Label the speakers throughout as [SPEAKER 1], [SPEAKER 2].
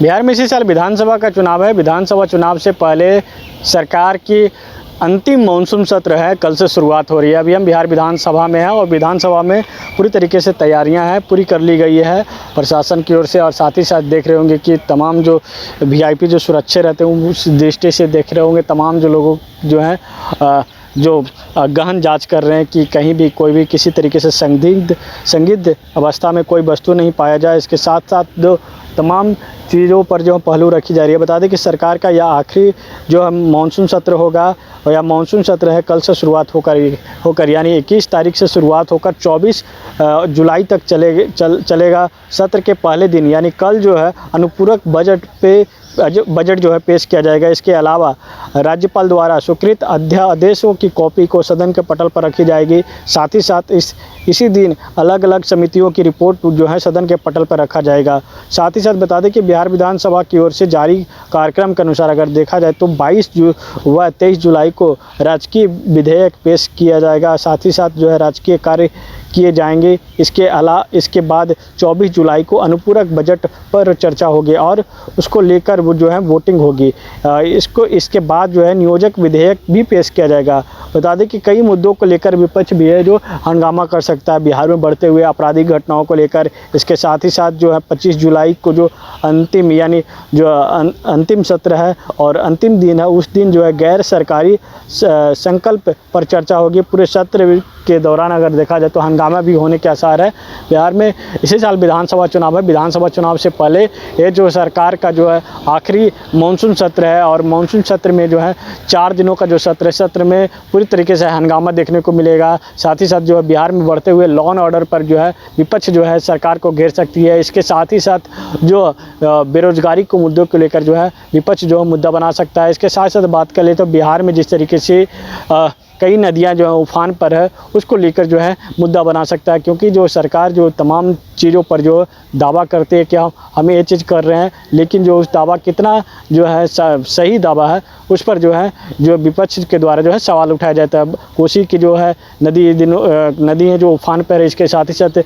[SPEAKER 1] बिहार में इसी साल विधानसभा का चुनाव है। विधानसभा चुनाव से पहले सरकार की अंतिम मानसून सत्र है, कल से शुरुआत हो रही है। अभी हम बिहार विधानसभा में हैं और विधानसभा में पूरी तरीके से तैयारियां हैं, पूरी कर ली गई है प्रशासन की ओर से। और साथ ही साथ देख रहे होंगे कि तमाम जो वीआईपी जो सुरक्षित रहते हैं उस दृष्टि से देख रहे होंगे तमाम जो लोगों जो हैं जो गहन जांच कर रहे हैं कि कहीं भी कोई भी किसी तरीके से संदिग्ध अवस्था में कोई वस्तु नहीं पाया जाए। इसके साथ साथ जो तमाम चीज़ों पर जो पहलू रखी जा रही है। बता दें कि सरकार का यह आखिरी जो मानसून सत्र होगा और यह मानसून सत्र है, कल से शुरुआत होकर यानी 21 तारीख से शुरुआत होकर 24 जुलाई तक चलेगा। सत्र के पहले दिन यानी कल जो है अनुपूरक बजट जो है पेश किया जाएगा। इसके अलावा राज्यपाल द्वारा स्वीकृत अध्यादेशों की कॉपी को सदन के पटल पर रखी जाएगी। साथ ही साथ इसी दिन अलग अलग समितियों की रिपोर्ट जो है सदन के पटल पर रखा जाएगा। साथ ही साथ बता दें कि बिहार विधानसभा की ओर से जारी कार्यक्रम के अनुसार अगर देखा जाए तो 22 व 23 जुलाई को राजकीय विधेयक पेश किया जाएगा। साथ ही साथ जो है राजकीय कार्य किए जाएंगे। इसके बाद 24 जुलाई को अनुपूरक बजट पर चर्चा होगी और उसको लेकर वो जो है वोटिंग होगी। इसके बाद जो है नियोजक विधेयक भी पेश किया जाएगा। बता दें कि कई मुद्दों को लेकर विपक्ष भी है जो हंगामा कर सकता है बिहार में बढ़ते हुए आपराधिक घटनाओं को लेकर। इसके साथ ही साथ जो है 25 जुलाई को जो अंतिम सत्र है और अंतिम दिन है, उस दिन जो है गैर सरकारी संकल्प पर चर्चा होगी। पूरे सत्र के दौरान अगर देखा जाए तो हंगामा भी होने के आसार है। बिहार में इसी साल विधानसभा चुनाव है। विधानसभा चुनाव से पहले ये जो सरकार का जो है आखिरी मानसून सत्र है और मानसून सत्र में जो है 4 दिनों का जो सत्र में पूरी तरीके से हंगामा देखने को मिलेगा। साथ ही साथ जो है बिहार में बढ़ते हुए लॉ एंड ऑर्डर पर जो है विपक्ष जो है सरकार को घेर सकती है। इसके साथ ही साथ जो बेरोजगारी को मुद्दों को लेकर जो है विपक्ष जो है मुद्दा बना सकता है। इसके साथ साथ बात कर ले तो बिहार में जिस तरीके से कई नदियां जो है उफान पर है उसको लेकर जो है मुद्दा बना सकता है, क्योंकि जो सरकार जो तमाम चीज़ों पर जो दावा करते हैं कि हम ये चीज़ कर रहे हैं, लेकिन जो उस दावा कितना जो है सही दावा है उस पर जो है जो विपक्ष के द्वारा जो है सवाल उठाया जाता है। कोसी की जो है नदी है जो उफान पर है। इसके साथ ही साथ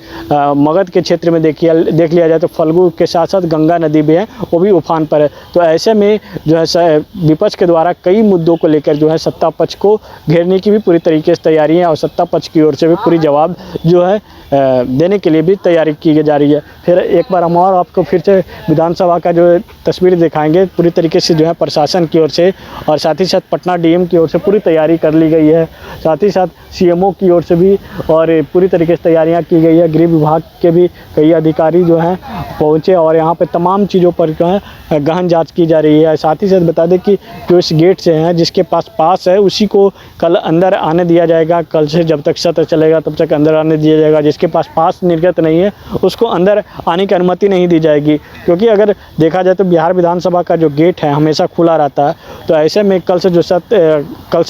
[SPEAKER 1] मगध के क्षेत्र में देख लिया जाए तो फल्गु के साथ साथ गंगा नदी भी है, वो भी उफान पर है। तो ऐसे में जो है विपक्ष के द्वारा कई मुद्दों को लेकर जो है सत्ता पक्ष को घेरने की भी पूरी तरीके से तैयारी है और सत्ता पक्ष की ओर से भी पूरी जवाब जो है देने के लिए भी तैयारी की जा रही है। फिर एक बार हम और आपको फिर से विधानसभा का जो तस्वीर दिखाएंगे पूरी तरीके से जो है प्रशासन की ओर से और साथ ही साथ पटना डीएम की ओर से पूरी तैयारी कर ली गई है। साथ ही साथ सीएमओ की ओर से भी और पूरी तरीके से तैयारियां की गई है। गृह विभाग के भी कई अधिकारी जो हैं पहुंचे और यहाँ पे तमाम चीज़ों पर जो है गहन जांच की जा रही है। साथ ही साथ बता दें कि जो इस गेट से हैं जिसके पास है उसी को कल अंदर आने दिया जाएगा। कल से जब तक सत्र चलेगा तब तक अंदर आने दिया जाएगा। जिसके पास निर्गत नहीं है उसको अंदर आने की अनुमति नहीं दी जाएगी, क्योंकि अगर देखा जाए तो बिहार विधानसभा का जो गेट है हमेशा खुला रहता है। तो ऐसे में कल से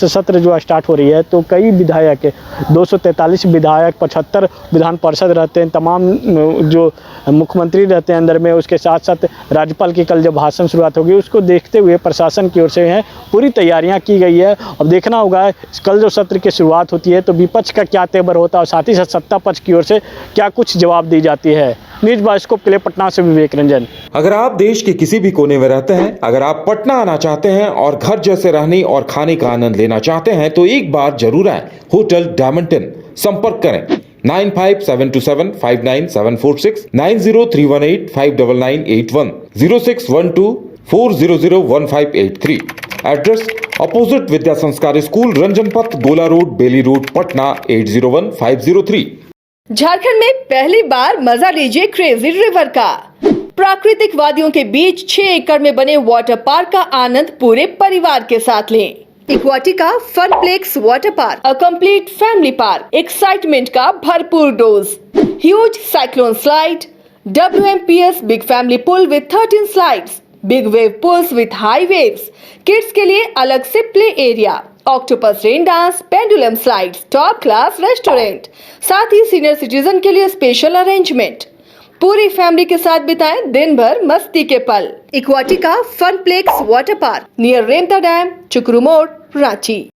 [SPEAKER 1] सत्र जो स्टार्ट हो रही है तो कई विधायक 243 विधायक 75 विधान पार्षद रहते हैं, तमाम जो मुख्यमंत्री रहते हैं अंदर में। उसके साथ साथ राज्यपाल की कल जब भाषण शुरुआत होगी उसको देखते हुए प्रशासन की ओर से है पूरी तैयारियां की गई है। अब देखना होगा कल जो सत्र की शुरुआत होती है तो विपक्ष का क्या तेवर होता है और साथ ही साथ सत्ता पक्ष की ओर से क्या कुछ जवाब दी जाती है। न्यूज़ बायोस्कोप के लिए पटना से विवेक रंजन।
[SPEAKER 2] अगर आप देश के किसी भी कोने में रहते हैं, अगर आप पटना आना चाहते हैं और घर जैसे रहने और खाने का आनंद लेना चाहते हैं तो एक बार जरूर आए होटल डायमंड इन। संपर्क करें 9572759746, 9031859981, 0612400158 एड्रेस अपोजिट विद्या संस्कार स्कूल, रंजन पथ, गोला रोड, बेली रोड, पटना 801503।
[SPEAKER 3] झारखंड में पहली बार मजा लीजिए क्रेजी रिवर का। प्राकृतिक वादियों के बीच 6 एकड़ में बने वाटर पार्क का आनंद पूरे परिवार के साथ लें। Equatica Funplex water park, a complete family park, excitement का भरपूर dose, huge cyclone slide, WMPS big family pool with 13 slides, big wave pools with high waves, kids के लिए अलग से play area, octopus rain dance, pendulum slides, top class restaurant, साथ ही senior citizen के लिए स्पेशल अरेंजमेंट। पूरी family के साथ बिताएं दिन भर मस्ती के पल। इक्वाटिका Funplex water park near Remta dam, चुकरू मोड़, रांची।